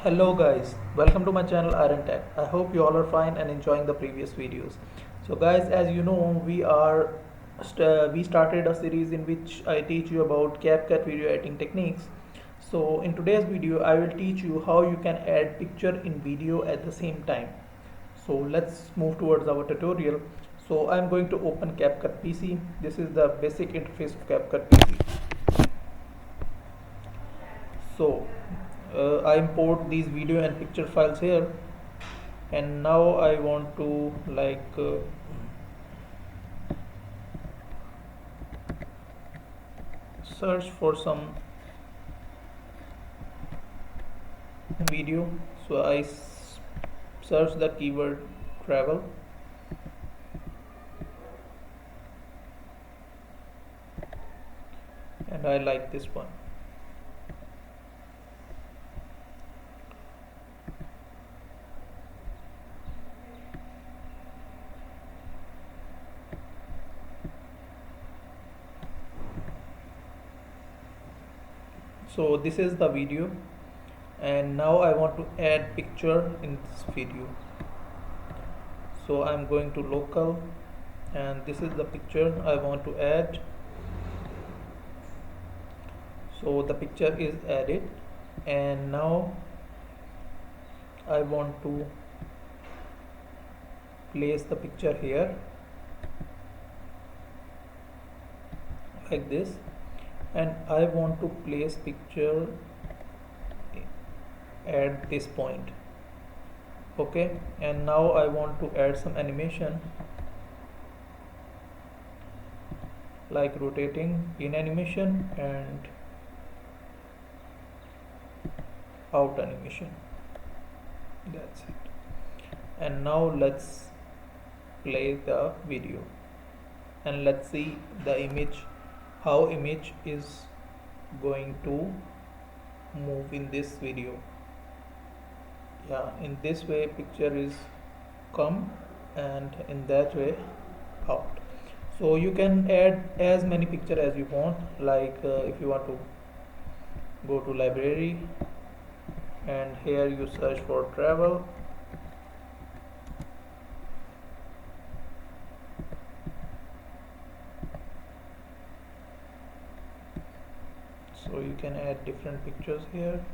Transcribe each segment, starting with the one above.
Hello guys, welcome to my channel Iron Tech. I hope you all are fine and enjoying the previous videos. So guys, as you know, we started a series in which I teach you about CapCut video editing techniques. So in today's video, I will teach you how you can add picture in video at the same time. So let's move towards our tutorial. So I'm going to open CapCut PC. This is the basic interface of CapCut PC. So I import these video and picture files here, and now I want to search for some video. So I search the keyword travel, and I like this one. So this is the video, and now I want to add picture in this video. So I'm going to local, and this is the picture I want to add. So the picture is added, and now I want to place the picture here like this, and I want to place picture at this point. Okay, and now I want to add some animation like rotating in animation and out animation. That's it. And now let's play the video and let's see the image, how image is going to move in this video. Yeah, in this way picture is come, and in that way out. So you can add as many picture as you want, if you want to go to library, and here you search for travel, so you can add different pictures here,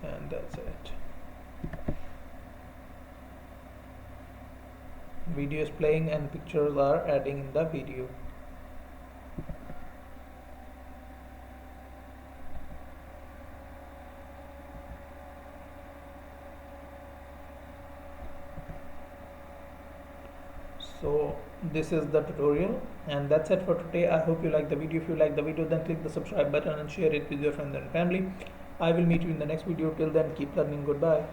and that's it. Video is playing and pictures are adding in the video. So this is the tutorial, and that's it for today. I hope you like the video. If you like the video, then click the subscribe button and share it with your friends and family. I will meet you in the next video. Till then, keep learning. Goodbye.